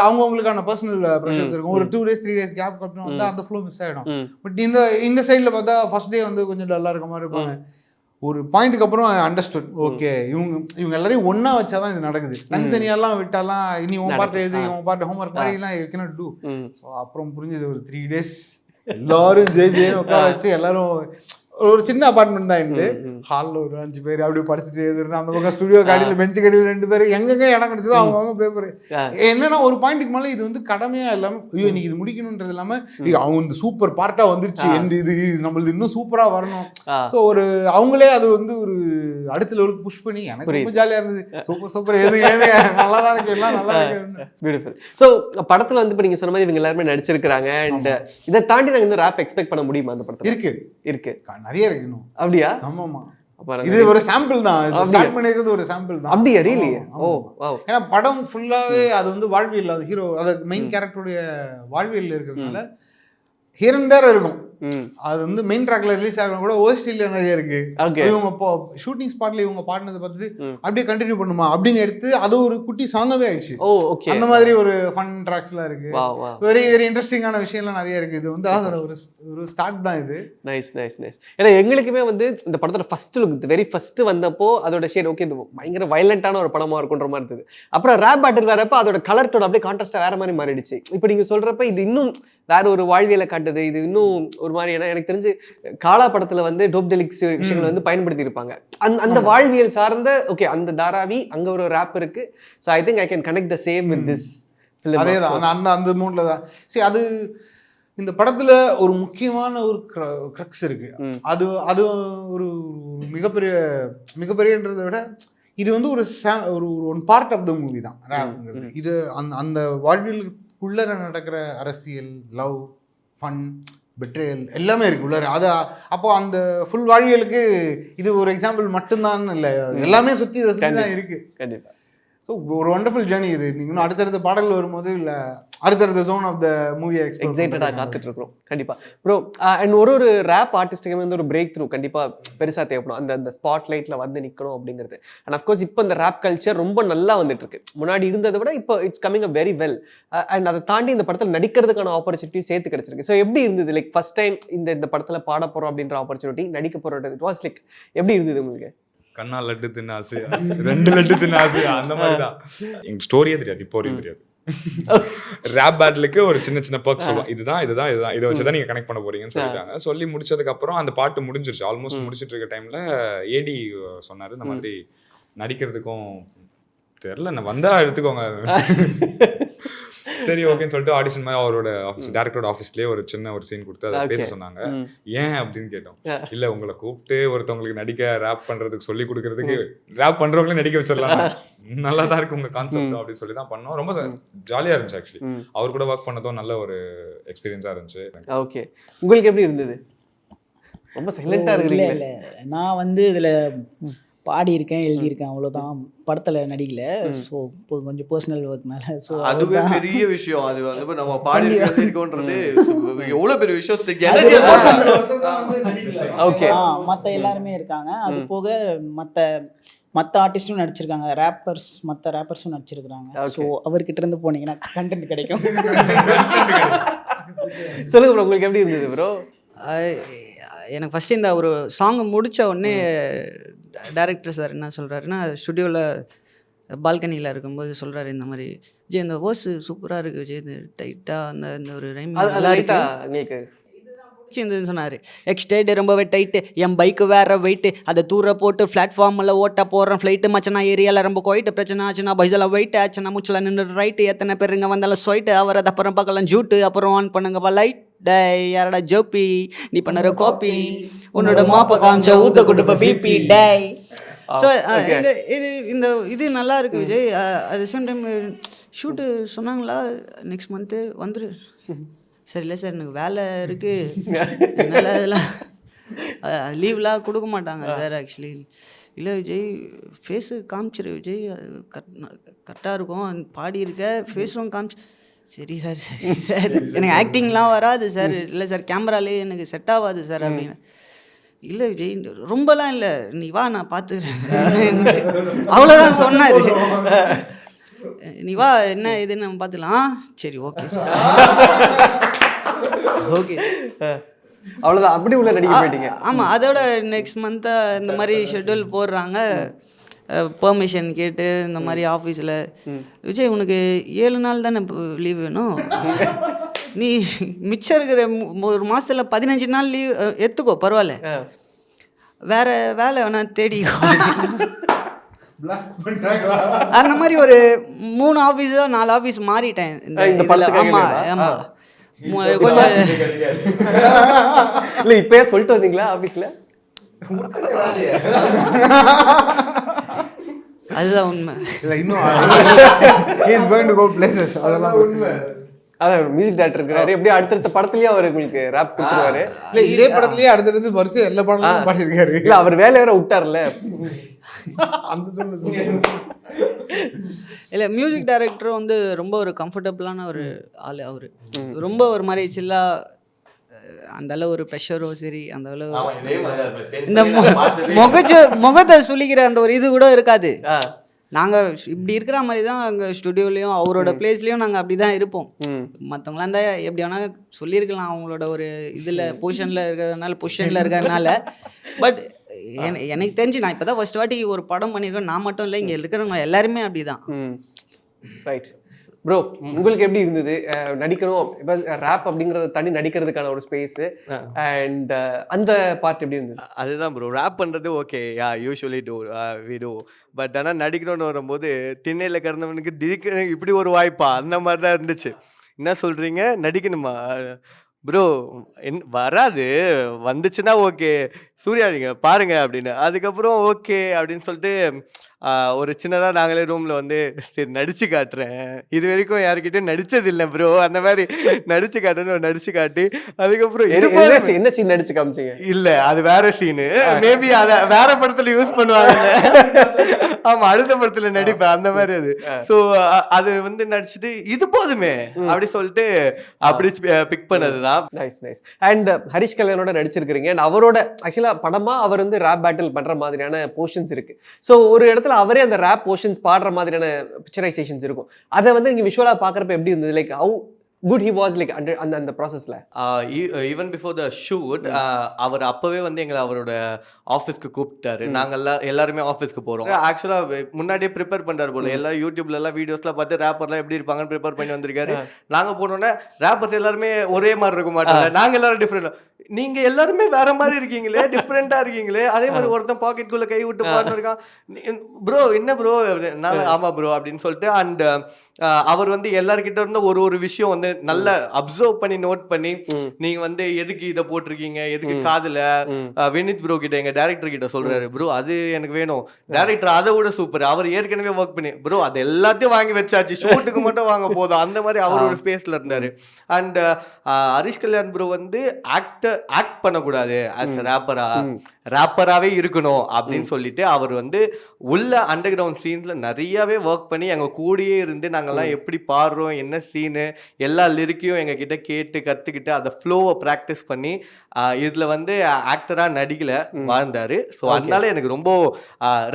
அவங்கவுங்களுக்கான பர்சனல் ப்ரெஷர்ஸ் இருக்கும், ஒரு 2 days 3 days கேப் அப்புறம் வந்தால் அந்த ஃப்ளோ மிஸ் ஆகிடும். பட் இந்த சைடில் பார்த்தா ஃபர்ஸ்ட் டே வந்து கொஞ்சம் டல்லாக இருக்க மாதிரி இருப்பாங்க. ஒரு பாயிண்ட்டுக்கு அப்புறம் அண்டர்ஸ்டுட், ஓகே இவங்க எல்லாரையும் ஒன்றா வச்சா தான் இது நடக்குது, தனித்தனியாலாம் விட்டாலாம் இனி உன் பார்ட் எழுதி உன் பார்ட் ஹோம்ஒர்க் மாதிரிலாம் யூ கேனாட் டூ. ஸோ அப்புறம் புரிஞ்சது ஒரு 3 days எல்லாரும் ஜெயின்னு உட்கார வச்சு எல்லாரும் ஒரு சின்ன அபார்ட்மெண்ட் தான் இருந்து ஹாலில் ஒரு 5 பேர் அப்படியே படிச்சுட்டு எழுதுறது, அந்த பக்கம் ஸ்டுடியோ காடியில் பெஞ்சு கடியில் 2 பேர் எங்கெங்க இடம் கிடைச்சதோ அவங்க பேப்பர். என்னன்னா ஒரு பாயிண்ட்டுக்கு மேலே இது வந்து கடமையா இல்லாமல் ஐயோ இன்னைக்கு இது முடிக்கணுன்றது இல்லாமல் அவங்க இந்த சூப்பர் பார்ட்டாக வந்துருச்சு, இது நம்மளுது இன்னும் சூப்பராக வரணும். ஸோ ஒரு அவங்களே அது வந்து ஒரு அடுத்த லெவலுக்கு புஷ் பண்ணி எனக்கு ரொம்ப ஜாலியாக இருந்தது. சூப்பர் எழுதுங்க நல்லா தான் இருக்கு, எல்லாம் நல்லா இருக்கு. பியூட்டிஃபுல். ஸோ படத்தில் வந்து இப்போ நீங்கள் சொன்ன மாதிரி இவங்க எல்லாருமே நடிச்சிருக்கிறாங்க. அண்ட் இதை தாண்டி நாங்கள் இன்னும் ரேப் எக்ஸ்பெக்ட் பண்ண முடியுமா அந்த படத்தில்? இருக்கு நிறைய இருக்கு இன்னும். அப்படியா? ஆமாமா, இது ஒரு சாம்பிள் தான், ஸ்டார்ட் பண்ணிருக்கிறது ஒரு சாம்பிள் தான். அப்படியே ரியலி? ஓ வாவ். ஏன்னா படம் ஃபுல்லாவே அது வந்து வாழ்வியல், அது ஹீரோ அது மெயின் கேரக்டருடைய வாழ்வியல் இருக்கிறதுனால ஹியர் அண்ட் தேர் இருக்கும். அது வந்து மெயின் ட்ராக்ல ரிலீஸ் ஆகணும் கூட ஓஎஸ்டில நிறைய இருக்கு. இவங்க இப்போ ஷூட்டிங் ஸ்பாட்ல இவங்க பாடினதை பார்த்துட்டு அப்படியே கண்டினியூ பண்ணுமா அப்படின்னு எடுத்து அது ஒரு குட்டி சாங்காவே ஆயிடுச்சு. ஓ ஓகே. அந்த மாதிரி ஒரு ஃபன் ட்ராக்ஸ்லாம் இருக்கு, வெரி வெரி இன்ட்ரெஸ்டிங்கான விஷயம்லாம் நிறைய இருக்கு. இது வந்து அதோட ஒரு ஸ்டார்ட் தான் இது. Nice nice nice. ஏன்னா எங்களுக்குமே வந்து இந்த படத்தோட ஃபர்ஸ்ட் லுக் வெரி ஃபர்ஸ்ட் வந்தப்போ அதோட ஷேட் ஓகே இது பயங்கர வயலண்டான ஒரு படமா இருக்குன்ற மாதிரி இருந்தது. அப்புறம் ரேப் பேட்டில் வரப்போ அதோட கலர் டோன் அப்படியே கான்ட்ராஸ்டா வேற மாதிரி மாறிடுச்சு. இப்போ நீங்க சொல்றப்ப இது இன்னும் வேற ஒரு வாழ்வியலை காட்டுது. இது இன்னும் ஒரு மாதிரி, ஏன்னா எனக்கு தெரிஞ்சு காலா படத்துல வந்து டோப் டெலிக்ஸ் விஷயங்களை வந்து பயன்படுத்தி இருப்பாங்க. அந்த வாழ்வியல் சார்ந்த ஓகே அந்த தாராவி அங்க ஒரு ரேப் இருக்கு. So I think I can connect the same with this film. அதேதான் அந்த மூட்ல தான். சரி, அது இந்த படத்துல ஒரு முக்கியமான ஒரு கிரக்ஸ் இருக்கு. அது அது ஒரு மிகப்பெரியன்றதை விட இது வந்து ஒரு one part of the movie தான் ரேப்ங்கிறது. இது அந்த வாழ்வியலுக்குள்ள நடக்கிற அரசியல், லவ், ஃபன், பெட்ரேயல் எல்லாமே இருக்கு உள்ளார. அது அப்போ அந்த ஃபுல் வாழ்வியலுக்கு இது ஒரு எக்ஸாம்பிள் மட்டும்தான் இல்லை, எல்லாமே சுற்றி தான் இருக்கு. கண்டிப்பா. ஸோ ஒரு வண்டர்ஃபுல் ஜேர்னி இது. நீங்கள் அடுத்தடுத்த பாடல்கள் வரும்போது இல்லை அடுத்தடுத்த ஜோன் ஆஃப் த மூவி எக்ஸைட்டடாக காத்துட்டு இருக்கிறோம். கண்டிப்பாக ப்ரோ. அண்ட் ஒரு ரேப் ஆர்டிஸ்ட்டுக்கு வந்து ஒரு பிரேக் த்ரூ கண்டிப்பாக பெருசாக தேவைப்படும். அந்த ஸ்பாட் லைட்டில் வந்து நிற்கணும் அப்படிங்கிறது. அண்ட் அஃப்கோர்ஸ் இப்போ இந்த ரேப் கல்ச்சர் ரொம்ப நல்லா வந்துட்டு இருக்கு. முன்னாடி இருந்ததை விட இப்போ it's coming up very well. And அதை தாண்டி இந்த படத்தில் நடிக்கிறதுக்கான ஆப்பர்ச்சுனிட்டியும் சேர்த்து கிடைச்சிருக்கு. ஸோ எப்படி இருந்தது லைக் ஃபர்ஸ்ட் டைம் இந்த படத்தில் பாட போகிறோம் அப்படின்ற ஆப்பர்ச்சுனிட்டி, நடிக்க போகிறது, இட் வாஸ் லைக் எப்படி இருந்தது உங்களுக்கு? கண்ணா லட்டு தின்ன ஆசையா, 2 லட்டு தின்ன ஆசையா, அந்த மாதிரி தான். எங்க ஸ்டோரியே தெரியாது, இப்போ வரையும் தெரியாது. ரேப் பேட்டிலுக்கு ஒரு சின்ன பர்க் சொல்லுவாங்க, இதுதான் இதை வச்சுதான் நீங்க கனெக்ட் பண்ண போறீங்கன்னு சொல்லிட்டாங்க. சொல்லி முடிச்சதுக்கு அப்புறம் அந்த பாட்டு முடிஞ்சிருச்சு. ஆல்மோஸ்ட் முடிச்சிட்டு இருக்க டைம்ல ஏடி சொன்னாரு இந்த மாதிரி நடிக்கிறதுக்கும் தெரியல, நான் வந்தா எடுத்துக்கோங்க. சரி ஓகேன்னு சொல்லிட்டு ஆடிஷன் மாதிரி அவரோட ஆஃபீஸ் டேரக்டரோட ஆஃபீஸ்லேயே ஒரு சின்ன ஒரு சீன் கொடுத்து அதை பேச சொன்னாங்க. ஏன் அப்படின்னு கேட்டோம். இல்லை உங்களை கூப்பிட்டு ஒருத்தவங்களுக்கு நடிக்க ரேப் பண்ணுறதுக்கு சொல்லி கொடுக்கறதுக்கு ரேப் பண்ணுறவங்களே நடிக்க வச்சிடலாம், நல்லா தான் இருக்கு உங்க கான்செப்ட் அப்படின்னு சொல்லி தான் பண்ணோம். ரொம்ப ஜாலியாக இருந்துச்சு. ஆக்சுவலி அவர் கூட ஒர்க் பண்ணதும் நல்ல ஒரு எக்ஸ்பீரியன்ஸாக இருந்துச்சு. ஓகே, உங்களுக்கு எப்படி இருந்தது? ரொம்ப சைலண்டாக இருக்கு. இல்லை, நான் வந்து இதில் பாடியிருக்கேன், எழுதியிருக்கேன், அவ்வளோதான். படத்தில் நடிக்கல. ஸோ இப்போ கொஞ்சம் பர்சனல் ஒர்க்னால. ஸோ அதுவே பெரிய விஷயம். அது வந்து நம்ம பாடி இருக்கோன்றது எவ்வளோ பெரிய விஷயம். ஓகே, மற்ற எல்லாருமே இருக்காங்க. அது போக மற்ற மற்ற ஆர்டிஸ்ட்டும் நடிச்சிருக்காங்க, மற்ற ரேப்பர்ஸும் நடிச்சிருக்காங்க. ஸோ அவர்கிட்ட இருந்து போனீங்கன்னா கண்டென்ட் கிடைக்கும். சொல்லுங்க ப்ரோ, உங்களுக்கு எப்படி இருந்தது ப்ரோ? எனக்கு ஃபஸ்ட்டு இந்த ஒரு சாங் முடித்த உடனே டைரக்டர் சார் என்ன சொல்கிறாருன்னா, ஸ்டுடியோவில் பால்கனியில் இருக்கும்போது சொல்கிறாரு இந்த மாதிரி, விஜய் இந்த வேர்ஸ் சூப்பராக இருக்குது விஜய், இந்த டைட்டாக அந்த இந்த ஒரு ரைம் நல்லா இருக்கு உங்களுக்கு இருந்ததுன்னு சொன்னார். எக்ஸ்டேடு ரொம்பவே டைட்டு, என் பைக்கு வேறு வெயிட்டு, அதை தூர போட்டு பிளாட்ஃபார்மில் ஓட்ட போடுறேன் ஃப்ளைட்டு மச்சனா, ஏரியாவில் ரொம்ப கோயிட்டு பிரச்சனை ஆச்சுன்னா பைசெல்லாம் வெயிட் ஆச்சுன்னா மூச்சில் நின்று ரைட்டு, எத்தனை பேர் இங்கே வந்தாலும் ஸ்வைட்டு, அவர் அது அப்புறம் பார்க்கலாம் ஜூட்டு, அப்புறம் ஆன் பண்ணுங்கப்பா லைட், டே யாரடா ஜோப்பி நீ பண்ணுற காப்பி, உன்னோட மாப்ப காமிச்ச ஊத்த குடுப்ப பிபி டே. ஸோ இந்த இது நல்லா இருக்குது Vijay. At the same time shoot சொன்னாங்களா நெக்ஸ்ட் மந்த்து வந்துரு. சரி இல்லை சார் எனக்கு வேலை இருக்குது, என்னால் அதெல்லாம் லீவ்லாம் கொடுக்க மாட்டாங்க சார் ஆக்சுவலி. இல்லை விஜய் ஃபேஸு காமிச்சிரு விஜய், அது கரெக்டாக இருக்கும், பாடியிருக்க ஃபேஸும் காமிச்சு. சரி சார் சரி சார் எனக்கு ஆக்டிங்லாம் வராது சார், இல்லை சார் கேமராலே எனக்கு செட் ஆகாது சார் அப்படின்னு. இல்லை விஜய் ரொம்பலாம் இல்லை, நீ வா நான் பார்த்துக்கிறேன் அவ்வளோதான் சொன்னார். நீ வா என்ன இதுன்னு நம்ம பார்த்துக்கலாம். சரி ஓகே சார் ஓகே அவ்வளோதான், அப்படி உள்ள நடிக்க போயிட்டீங்க. ஆமாம், அதோட நெக்ஸ்ட் மந்த்தாக இந்த மாதிரி ஷெட்யூல் போடுறாங்க, பெர்மிஷன் கேட்டு இந்த மாதிரி ஆஃபீஸில், விஜய் உனக்கு 7 நாள் தானே லீவ் வேணும், நீ மிச்சம் இருக்கிற ஒரு மாதத்தில் 15 நாள் லீவ் எடுத்துக்கோ பரவாயில்ல, வேற வேலை வேணா தேடிக்கோ. அந்த மாதிரி ஒரு 3 ஆஃபீஸோ 4 ஆஃபீஸ் மாறிட்டேன் இந்த படத்துக்கு. ஆமாம் ஆமாம் கொஞ்சம் இல்லை இப்போயே சொல்லிட்டு வந்தீங்களா ஆஃபீஸில்? அதுதான் உண்மை. இல்லை இன்னும் he is going to go places. அதெல்லாம் உண்மை. அதான் மியூசிக் டைரக்டர் இருக்கிறாரு, எப்படி அடுத்தடுத்த படத்துலயே அவர் உங்களுக்கு ரேப் கொடுத்துருவாரு. இல்லை இதே படத்துலயே அடுத்தடுத்து வரிசை எல்லா படமும் பாடியிருக்காரு. இல்லை அவர் வேலை வேற விட்டார்ல அந்த சொல்லு. இல்லை மியூசிக் டைரக்டரும் வந்து ரொம்ப ஒரு கம்ஃபர்டபுளான ஒரு ஆள் அவர். ரொம்ப ஒரு மாதிரி சில்லா, அந்த அளவு ஒரு ப்ரெஷரோ சரி, அந்த அளவு இந்த முகத்தை சுளிக்கிற அந்த ஒரு இது கூட இருக்காது. நாங்கள் இப்படி இருக்கிற மாதிரி தான் அங்கே ஸ்டுடியோலையும் அவரோட பிளேஸ்லேயும் நாங்கள் அப்படி தான் இருப்போம். மற்றவங்களாம் இருந்தால் எப்படி வேணால் சொல்லியிருக்கலாம் அவங்களோட ஒரு இதில் பொசிஷனில் இருக்கிறதுனால. பட் எனக்கு தெரிஞ்சு நான் இப்போ தான் ஃபர்ஸ்ட் வாட்டி ஒரு படம் பண்ணியிருக்கேன், நான் மட்டும் இல்லை, இங்கே இருக்கிறவங்க எல்லாருமே அப்படி தான். ரைட் ப்ரோ, உங்களுக்கு எப்படி இருந்தது நடிக்கணும்? இப்போ ரேப் அப்படிங்கிறத தனி நடிக்கிறதுக்கான ஒரு ஸ்பேஸ் அண்ட் அந்த பார்ட் எப்படி இருந்தது? அதுதான் ப்ரோ, ரேப் பண்ணுறது okay, yeah usually we do. But ஆனால் நடிக்கணும்னு வரும்போது திண்ணையில் கிடந்தவனுக்கு திடீர்னு இப்படி ஒரு வாய்ப்பா அந்த மாதிரி தான் இருந்துச்சு. என்ன சொல்கிறீங்க நடிக்கணுமா ப்ரோ? வராது, வந்துச்சுன்னா ஓகே சூர்யா நீங்கள் பாருங்க அப்படின்னு. அதுக்கப்புறம் ஓகே அப்படின்னு சொல்லிட்டு ஒரு சின்னதாக நாங்களே ரூமில் வந்து சரி நடிச்சு காட்டுறேன், இது வரைக்கும் யாருக்கிட்டையும் நடிச்சதில்லை ப்ரோ, அந்த மாதிரி நடிச்சு காட்டுன்னு நடிச்சு காட்டி அதுக்கப்புறம் என்ன சீன் நடிச்சு காமிச்சிங்க? இல்லை அது வேற சீனு, மேபி அதை வேற படத்தில் யூஸ் பண்ணுவாங்க. ஆமாம் அடுத்த படத்தில் நடிப்பேன் அந்த மாதிரி அது. ஸோ அது வந்து நடிச்சுட்டு இது போதுமே அப்படி சொல்லிட்டு அப்படி பிக் பண்ணது தான். Nice nice. அண்ட் ஹரிஷ் கல்யாணோட நடிச்சிருக்கிறீங்க, அண்ட் அவரோட ஆக்சுவலாக படமாக அவர் வந்து ரேப் பேட்டில் பண்ணுற மாதிரியான போர்ஷன்ஸ் இருக்குது. ஸோ ஒரு இடத்துல அவரே அந்த ரேப் போர்ஷன்ஸ் பாடுற மாதிரியான பிக்சரைசேஷன்ஸ் இருக்கும். அதை வந்து நீங்கள் விஷுவலாக பார்க்குறப்ப எப்படி இருந்தது? Like how good he was like அந்த ப்ராசஸில்? ஈவன் பிஃபோர் த ஷூட் அவர் அப்போவே வந்து எங்களை அவரோட ஆஃபீஸ்க்கு கூப்பிட்டாரு. நாங்கள் எல்லாருமே ஆஃபீஸ்க்கு போகிறோம். ஆக்சுவலாக முன்னாடியே ப்ரிப்பேர் பண்ணுறாரு போல, எல்லாம் யூடியூப்லலாம் வீடியோஸ்லாம் பார்த்து ரேப்பர்லாம் எப்படி இருப்பாங்கன்னு ப்ரிப்பேர் பண்ணி வந்திருக்காரு. நாங்கள் போனோன்னே ரேப்பர்ஸ் எல்லாருமே ஒரே மாதிரி இருக்க மாட்டாங்க, நாங்கள் எல்லாரும் டிஃப்ரெண்ட். நீங்க எல்லாருமே வேற மாதிரி இருக்கீங்களே, டிஃப்ரெண்டா இருக்கீங்களே, அதே மாதிரி ஒருத்தன் பாக்கெட்டுக்குள்ள கை விட்டு பாட்டு இருக்கான், ப்ரோ என்ன ப்ரோ? ஆமா ப்ரோ அப்படின்னு சொல்லிட்டு. அண்ட் அவர் வந்து எல்லார்கிட்ட இருந்த ஒரு விஷயம் வந்து நல்லா அப்சர்வ் பண்ணி நோட் பண்ணி, நீங்க வந்து எதுக்கு இதை போட்டிருக்கீங்க, எதுக்கு காதுல, வினித் ப்ரோ கிட்ட எங்க டைரக்டர் கிட்ட சொல்றாரு, ப்ரோ அது எனக்கு வேணும். டைரக்டர் அதை விட சூப்பர், அவர் ஏற்கனவே ஒர்க் பண்ணி ப்ரோ அது எல்லாத்தையும் வாங்கி வச்சாச்சு, ஷூட்டுக்கு மட்டும் வாங்க போதும், அந்த மாதிரி அவர் ஒரு ஸ்பேஸ்ல இருந்தாரு. அண்ட் ஹரிஷ் கல்யாண் ப்ரோ வந்து ஆக்டர் ஆக்ட் பண்ணக்கூடாது ஆஸ் ரேப்பராகவே இருக்கணும் அப்படின்னு சொல்லிட்டு அவர் வந்து உள்ள அண்டர் கிரவுண்ட் சீன்ஸில் நிறையாவே ஒர்க் பண்ணி எங்கள் கூடயே இருந்து நாங்கள்லாம் எப்படி பாடுறோம் என்ன சீனு எல்லா லிரிக்கையும் எங்ககிட்ட கேட்டு கற்றுக்கிட்டு அதை ஃப்ளோவை ப்ராக்டிஸ் பண்ணி இதில் வந்து ஆக்டராக நடிக்கல வாழ்ந்தார். ஸோ அதனால எனக்கு ரொம்ப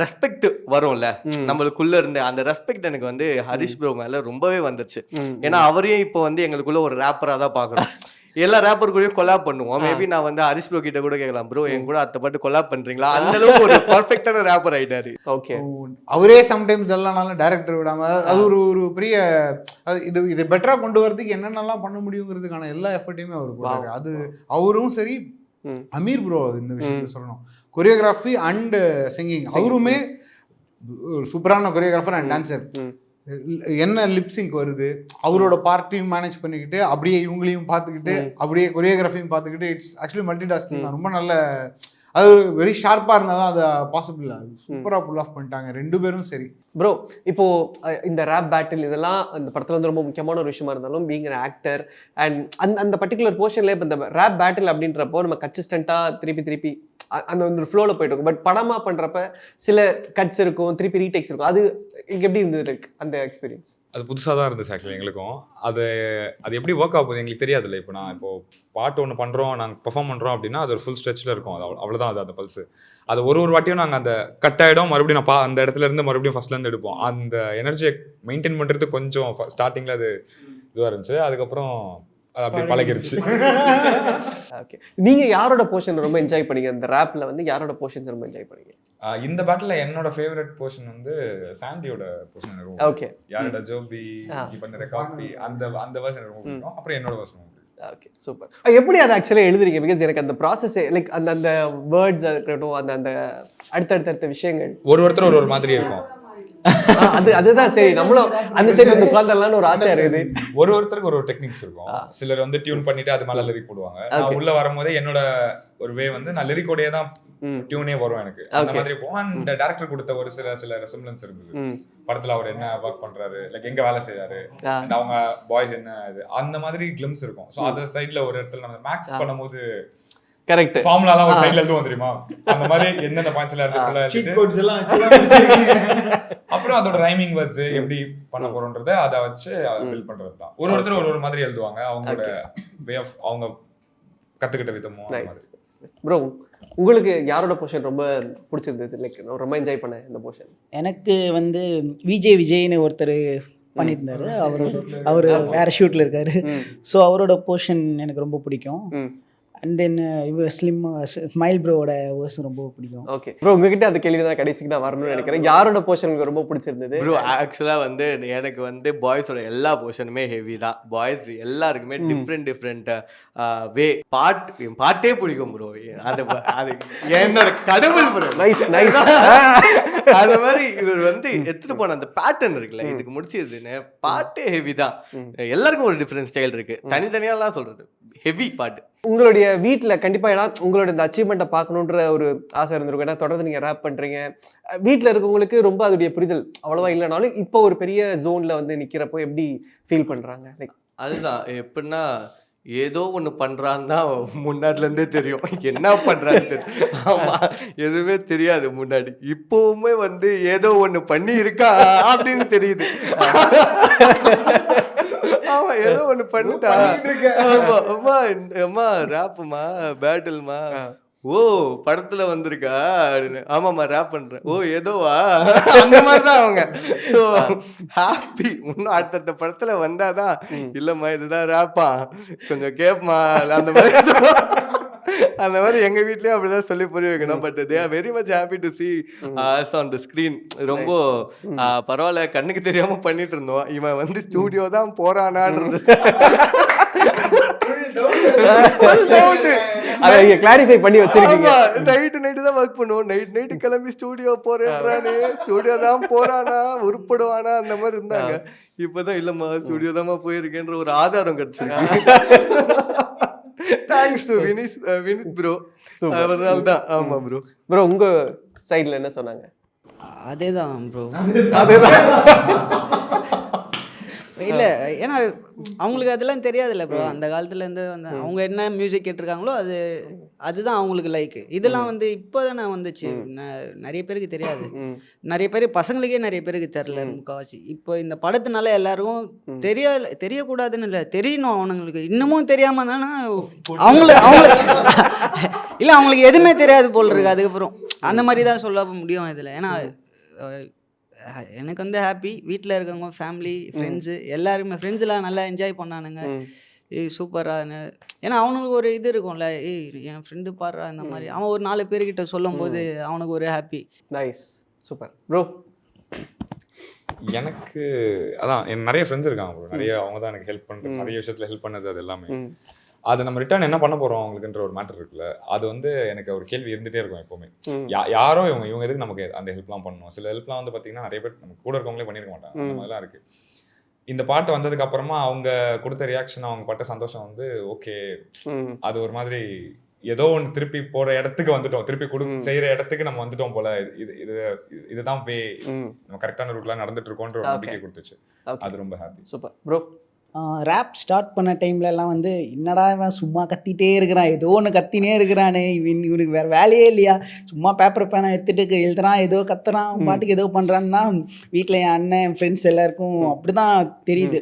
ரெஸ்பெக்ட் வரும்ல நம்மளுக்குள்ள இருந்து, அந்த ரெஸ்பெக்ட் எனக்கு வந்து ஹரிஷ் ப்ரோ மேலே ரொம்பவே வந்துருச்சு. ஏன்னா அவரையும் இப்போ வந்து எங்களுக்குள்ள ஒரு ரேப்பராக தான் பார்க்குறோம். எல்லா ரேப்பர் கூடயும் கொலாப் பண்ணுவோம். மேபி நான் வந்து ஹரிஷ் ப்ரோ கிட்ட கூட கேட்கலாம், ப்ரோ என் கூட அத்தை பாட்டு கொலாப் பண்றீங்களா, அந்த அளவுக்கு ஒரு பர்ஃபெக்டான ரேப்பர் ஆயிட்டாரு. ஓகே, அவரே சம்டைம்ஸ் டல்லானாலும் டைரக்டர் விடாம அது ஒரு பெரிய இது பெட்டரா கொண்டு வரதுக்கு என்னென்னலாம் பண்ண முடியுங்கிறதுக்கான எல்லா எஃபர்ட்டையுமே அவர் போட்டாரு. அது அவரும் சரி, அமீர் ப்ரோ இந்த விஷயத்துல சொல்லணும், கொரியோகிராஃபி அண்ட் சிங்கிங் அவருமே ஒரு சூப்பரான கொரியோகிராஃபர் அண்ட் டான்சர். என்ன லிப்சிங்க் வருது அவரோட பார்ட்டியும் மேனேஜ் பண்ணிக்கிட்டு அப்படியே இவங்களையும் பார்த்துக்கிட்டு அப்படியே கொரியோகிராஃபியும் பார்த்துக்கிட்டு இட்ஸ் ஆக்சுவலி மல்டி டாஸ்கிங் தான். ரொம்ப நல்ல அது வெரி ஷார்ப்பாக இருந்தால் தான் அது பாசிபிள். அது சூப்பராக புல் ஆஃப் பண்ணிட்டாங்க ரெண்டு பேரும். சரி ப்ரோ, இப்போ இந்த ரேப் பேட்டில் இதெல்லாம் அந்த படத்தில் வந்து ரொம்ப முக்கியமான ஒரு விஷயமா இருந்தாலும் பீங் அன் ஆக்டர் அண்ட் அந்த பர்டிகுலர் போர்ஷன்ல இப்போ இந்த ரேப் பேட்டில் அப்படின்றப்போ நம்ம கன்சிஸ்டண்ட்டாக திருப்பி அந்த ஒரு ஃப்ளோவில் போயிட்டு இருக்கும். பட் படமாக பண்ணுறப்ப சில கட்ஸ் இருக்கும், திருப்பி ரீடேக்ஸ் இருக்கும். அது எப்படி இருந்தது அந்த எக்ஸ்பீரியன்ஸ்? அது புதுசாக தான் இருந்துச்சு ஆக்சுவலி எங்களுக்கும். அது எப்படி ஒர்க் ஆகுது எங்களுக்கு தெரியாதுல்ல. இப்போ நான் பாட்டு ஒன்று பண்ணுறோம், நாங்கள் பெர்ஃபார்ம் பண்ணுறோம் அப்படின்னா அது ஒரு ஃபுல் ஸ்ட்ரெச்சில் இருக்கும். அது அவ்வளோதான். அது அந்த பல்ஸு அது ஒரு வாட்டியும் நாங்கள் அந்த கட் ஆகிடும், மறுபடியும் நான் அந்த இடத்துல இருந்து மறுபடியும் ஃபஸ்ட்லேருந்து எடுப்போம். அந்த எனர்ஜியை மெயின்டைன் பண்ணுறது கொஞ்சம் ஸ்டார்டிங்கில் அது இதுவாக இருந்துச்சு. அதுக்கப்புறம் அது அப்படியே பழகிருச்சு. ஓகே, நீங்க யாரோட போர்ஷன் ரொம்ப என்ஜாய் பண்ணீங்க? இந்த ரேப்ல வந்து யாரோட போர்ஷன்ஸ் ரொம்ப என்ஜாய் பண்ணீங்க? இந்த பேட்டில் என்னோட ஃபேவரட் போர்ஷன் வந்து சாண்டியோட போர்ஷன் இருக்கும். ஓகே, யாரோட ஜோபி பண்ணுற காப்பி அந்த வெர்ஷன் ரொம்ப பிடிக்கும். அப்புறம் என்னோட வெர்ஷன். Okay, super. எப்படி அதை ஆக்சுவலி எழுதுறீங்க? பிகாஸ் எனக்கு அந்த ப்ராசஸ் லைக் அந்த வேர்ட்ஸ் இருக்கட்டும், அந்த அடுத்தடுத்த விஷயங்கள் ஒருத்தர் ஒரு மாதிரி இருக்கும். அதுதான் சரி, நம்மளும் அந்த சைடு வந்து உட்கார்ந்தலாம்னு ஒரு ஆசையா இருக்குது. ஒருத்தருக்கு ஒரு டெக்னிக்ஸ் இருக்கும். சிலர் வந்து டியூன் பண்ணிட்டு அது மேல லிரிக் போடுவாங்க. நான் உள்ள வரும்போதே என்னோட ஒரு வே வந்து நான் லிரிக்கோடயே தான் டியூனே வரும் எனக்கு. அந்த மாதிரி போகும். அண்ட் டைரக்டர் கொடுத்த ஒரு சில ரெசம்பிளன்ஸ் இருந்தது. படத்துல அவர் என்ன ஒர்க் பண்றாரு, லைக் எங்க வேலை செய்யறாரு, அவங்க பாய்ஸ் என்ன இது, அந்த மாதிரி கிளிம்ஸ் இருக்கும். ஸோ அந்த சைட்ல ஒரு இடத்துல நம்ம மேக்ஸ் பண்ணும்போது கரெக்ட் ஃபார்முலாலாம் ஒரு சைடுல எழுதுவோம் தெரியுமா, அந்த மாதிரி என்னென்ன பாயிண்ட்ஸ்ல அப்புறம் அதோட ரைமிங் வேர்ட்ஸ் எப்படி பண்ண போறோம்ன்றத அதை வச்சு பில்ட் பண்றது தான். ஒருத்தர் ஒரு மாதிரி எழுதுவாங்க. அவங்களோட வே ஆஃப் அவங்க கத்துக்கிட்ட விதமும். ப்ரோ, உங்களுக்கு யாரோட போர்ஷன் ரொம்ப பிடிச்சிருந்தது? லைக் ரொம்ப என்ஜாய் பண்ண இந்த போர்ஷன்? எனக்கு வந்து விஜய்னு ஒருத்தர் பண்ணியிருந்தாரு. அவர் வேற ஷூட்டில் இருக்காரு. ஸோ அவரோட போர்ஷன் எனக்கு ரொம்ப பிடிக்கும். அண்ட் தென் இவர் ஸ்மைல் ப்ரோவோட வேர்ஸ் ரொம்ப பிடிக்கும். ஓகே ப்ரோ, உங்ககிட்ட அந்த கேள்வி தான் கடைசிக்கு நான் வரணும்னு நினைக்கிறேன். யாரோட போர்ஷன் உங்களுக்கு ரொம்ப பிடிச்சிருந்தது? ப்ரோ, ஆக்சுவலாக வந்து எனக்கு வந்து பாய்ஸோட எல்லா போர்ஷனுமே ஹெவி தான். பாய்ஸ் எல்லாருக்குமே டிஃப்ரெண்ட் வே பாட்டே பிடிக்கும் ப்ரோ. அது என்னோட கடவுள் ப்ரோ. Nice nice. அது மாதிரி இவர் வந்து எடுத்துட்டு போன அந்த பேட்டர்ன் இருக்குல்ல, இதுக்கு முடிச்சதுன்னு பாட்டே ஹெவி தான். எல்லாருக்கும் ஒரு டிஃப்ரெண்ட் ஸ்டைல் இருக்கு. தனித்தனியாலாம் சொல்றது ஹெவி பாட்டு. உங்களுடைய வீட்டில் கண்டிப்பாக ஏன்னா உங்களோட இந்த அச்சீவ்மெண்ட்டை பார்க்கணுன்ற ஒரு ஆசை இருந்திருக்கும். ஏன்னா தொடர்ந்து நீங்கள் ரேப் பண்ணுறீங்க. வீட்டில் இருக்கவங்களுக்கு ரொம்ப அதோடைய புரிதல் அவ்வளோவா இல்லைனாலும் இப்போ ஒரு பெரிய ஜோனில் வந்து நிற்கிறப்போ எப்படி ஃபீல் பண்ணுறாங்க? லைக் அதுதான் எப்படின்னா, ஏதோ ஒன்று பண்ணுறான்னு தான் முன்னாடிலேருந்தே தெரியும். என்ன பண்ணுறான்னு தெரியும். ஆமாம், எதுவுமே தெரியாது முன்னாடி. இப்போவுமே வந்து ஏதோ ஒன்று பண்ணி இருக்கா அப்படின்னு தெரியுது. ஆமா, ஏதோ ஒன்று பண்ணிட்டா. ஆமா அம்மா ரேப்புமா பேட்டில்மா, ஓ படத்துல வந்திருக்கா அப்படின்னு. ஆமாம்மா ரேப் பண்றேன். ஓ ஏதோவா, அந்த மாதிரிதான் அவங்க. So happy. இன்னும் அடுத்தடுத்த படத்துல வந்தாதான் இல்லம்மா இதுதான் ரேப்பா கொஞ்சம் கேப்மா அந்த மாதிரி. அந்த மாதிரி எங்க வீட்லயும் அப்படிதான் சொல்லி புரிய வைக்கணும். But they are very much happy to C us on the screen. ரொம்ப பரவாயில்ல, கண்ணுக்கு தெரியாம பண்ணிட்டு இருந்தோம். இவன் வந்து ஸ்டூடியோ தான் போறானான்றது கிளாரிஃபை பண்ணி வச்சிருக்கீங்க. நைட்டு தான் ஒர்க் பண்ணுவோம். நைட்டு கிளம்பி ஸ்டூடியோ போறேன்றானே, ஸ்டூடியோ தான் போறானா, உருப்படுவானா, அந்த மாதிரி இருந்தாங்க. இப்பதான் இல்லம்மா ஸ்டூடியோ தான்மா போயிருக்கேன்ற ஒரு ஆதாரம் கிடைச்சிருக்கு. Thanks to Vineeth bro. அவரால் தான். ஆமா ப்ரோ. ப்ரோ, உங்க சைடுல என்ன சொன்னாங்க? அதேதான் ப்ரோ. அதேதான். இல்லை, ஏன்னா அவங்களுக்கு அதெல்லாம் தெரியாதுல்ல ப்ரோ. அந்த காலத்துலேருந்து வந்து அவங்க என்ன மியூசிக் கேட்டிருக்காங்களோ அதுதான் அவங்களுக்கு லைக்கு. இதெல்லாம் வந்து இப்போ தானே வந்துச்சு. நிறைய பேருக்கு தெரியாது. நிறைய பேர் பசங்களுக்கே நிறைய பேருக்கு தெரில முக்கால்வாசி. இப்போ இந்த படத்தினால எல்லாருக்கும் தெரியக்கூடாதுன்னு இல்லை, தெரியணும் அவனுங்களுக்கு. இன்னமும் தெரியாமல் தானே அவங்களுக்கு இல்லை, அவங்களுக்கு எதுவுமே தெரியாது போல் இருக்கு அதுக்கப்புறம். அந்த மாதிரி தான் சொல்ல முடியும் இதில். ஏன்னா எனக்கு வந்து ஹாப்பி. வீட்டில் இருக்கவங்க, ஃபேமிலி, ஃப்ரெண்ட்ஸு எல்லாருமே, ஃப்ரெண்ட்ஸ்லாம் நல்லா என்ஜாய் பண்ணானுங்க. சூப்பரா. ஏன்னா அவனுக்கு ஒரு இது இருக்கும்ல, என் ஃப்ரெண்டு பாடுறா இந்த மாதிரி அவன் ஒரு 4 பேர்கிட்ட சொல்லும்போது அவனுக்கு ஒரு ஹாப்பி. Nice, super bro. எனக்கு அதான் நிறைய ஃப்ரெண்ட்ஸ் இருக்காங்க ப்ரோ. நிறைய அவங்க தான் எனக்கு ஹெல்ப் பண்ணுறது, நிறைய விஷயத்தில் ஹெல்ப் பண்ணது. அது எல்லாமே அது நம்ம ரிட்டர்ன் என்ன பண்ண போகிறோம் அவங்களுக்குன்ற ஒரு மேட்டர் இருக்குல்ல, அது வந்து எனக்கு ஒரு கேள்வி இருந்துகிட்டே இருக்கும் எப்போவுமே. யாரோ இவங்க எதுக்கு நமக்கு அந்த ஹெல்ப்லாம் பண்ணணும். சில ஹெல்ப்லாம் வந்து பார்த்தீங்கன்னா நிறைய பேர் நம்ம கூட இருக்கவங்களே பண்ணியிருக்க மாட்டாங்க. அந்த மாதிரிலாம் இருக்குது. இந்த பாட்டு வந்ததுக்கு அப்புறமா அவங்க கொடுத்த ரியாக்ஷன், அவங்க பட்ட சந்தோஷம் வந்து ஓகே, அது ஒரு மாதிரி ஏதோ ஒன்று திருப்பி போகிற இடத்துக்கு வந்துட்டோம், திருப்பி செய்கிற இடத்துக்கு நம்ம வந்துட்டோம் போல. இதுதான் வே, நம்ம கரெக்டான ரூட்லாம் நடந்துட்டு இருக்கோன்ற ஒரு நம்பிக்கை கொடுத்துச்சு. அது ரொம்ப happy. Super bro. Rap start பண்ண டைம்லலாம் வந்து என்னடா இவன் சும்மா கத்திட்டே இருக்கிறான், ஏதோ ஒன்று கத்தினே இருக்கிறானே, இவனுக்கு வேறு வேலையே இல்லையா, சும்மா பேப்பர் பேனை எடுத்துகிட்டு எழுதுறான், ஏதோ கத்துறான், பாட்டுக்கு ஏதோ பண்ணுறான்னு தான் வீட்டில் என் அண்ணன், என் ஃப்ரெண்ட்ஸ் எல்லாருக்கும் அப்படி தான் தெரியுது.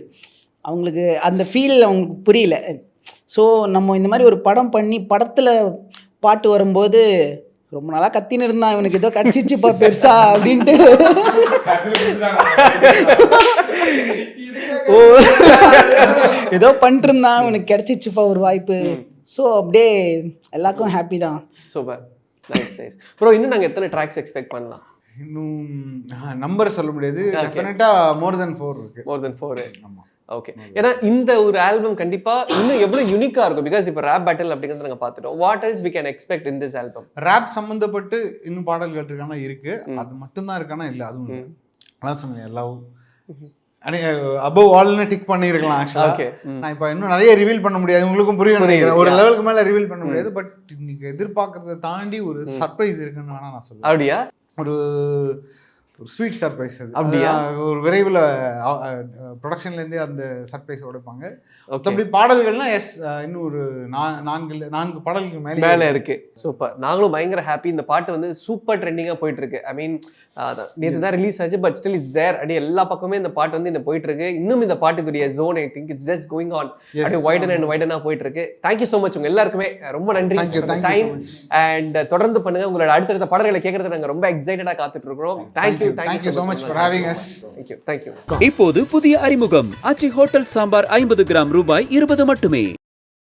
அவங்களுக்கு அந்த ஃபீல் அவங்களுக்கு புரியல. ஸோ நம்ம இந்த மாதிரி ஒரு படம் பண்ணி படத்தில் பாட்டு வரும்போது ரொம்ப நாளாக கத்தின்னு இருந்தான், இவனுக்கு ஏதோ கிடச்சிச்சுப்பா பெருசா அப்படின்ட்டு. ஓ ஏதோ பண்ணிட்டு இருந்தான், இவனுக்கு கிடச்சிச்சுப்பா ஒரு வாய்ப்பு. ஸோ அப்படியே எல்லாருக்கும் ஹாப்பி தான். Super, nice nice bro. இன்னும் நாங்கள் எத்தனை ட்ராக்ஸ் எக்ஸ்பெக்ட் பண்ணலாம்? இன்னும் நம்பர் சொல்ல முடியாது. டெஃபினட்டாக மோர் தென் 4 இருக்கு. மோர் தென் 4. ஆமாம். ஓகே. ஏன்னா இந்த ஒரு ஆல்பம் கண்டிப்பா இன்னும் எவ்வளவு யூனிக்கா இருக்கும். பிகாஸ் இப்போ ரேப் பேட்டில் அப்படிங்கிறது நாங்கள் பார்த்துட்டோம். What else we can expect in this album? Rap சம்மந்தப்பட்டு இன்னும் பாடல்கள் இருக்கானா இருக்கு, அது மட்டும்தான் இருக்கானா இல்லை, அதுவும் அதான் சொன்னேன். லவ் அபவ் ஆல்னு டிக் பண்ணியிருக்கலாம். ஆக்சுவலாக நான் இப்போ இன்னும் நிறைய ரிவீல் பண்ண முடியாது, உங்களுக்கும் புரியும் நினைக்கிறேன். ஒரு லெவலுக்கு மேலே ரிவீல் பண்ண முடியாது. பட் நீங்க எதிர்பார்க்கறத தாண்டி ஒரு சர்ப்ரைஸ் இருக்குன்னு வேணா நான் சொல்லுவேன். அப்படியா? ஒரு ஸ்வீட் சர்ப்ரைஸ். அது அப்படியா? ஒரு விரைவில் ப்ரொடக்ஷன்லேருந்தே அந்த சர்ப்ரைஸ் உடைப்பாங்க. மற்றபடி பாடல்கள்னா இன்னும் ஒரு 4 பாடல்கள் மேலே இருக்கு. சூப்பர். நாங்களும் பயங்கர ஹாப்பி. இந்த பாட்டு வந்து சூப்பர் ட்ரெண்டிங்காக போயிட்டு இருக்கு. ஐ மீன் நேற்று தான் ரிலீஸ் ஆச்சு, பட் ஸ்டில் இட்ஸ் தேர். அப்படி எல்லா பக்கமே இந்த பாட்டு வந்து போயிட்டு இருக்கு. இன்னும் இந்த பாட்டுக்குரிய zone I think it's just going on. அப்படியே வைடன் அண்ட் வைடனாக போயிட்டு இருக்கு. தேங்க்யூ ஸோ மச் உங்க எல்லாருக்குமே. ரொம்ப நன்றி டைம். அண்ட் தொடர்ந்து பண்ணுங்க. உங்களோட அடுத்தடுத்த பாடல்களை கேட்கறது நாங்கள் ரொம்ப எக்ஸைட்டடாக காத்துட்டு இருக்கிறோம். Thank you so much for having us. Thank you. இப்போது புதிய அறிமுகம் ஆச்சி ஹோட்டல் சாம்பார் 50 கிராம் ரூபாய் 20 மட்டுமே.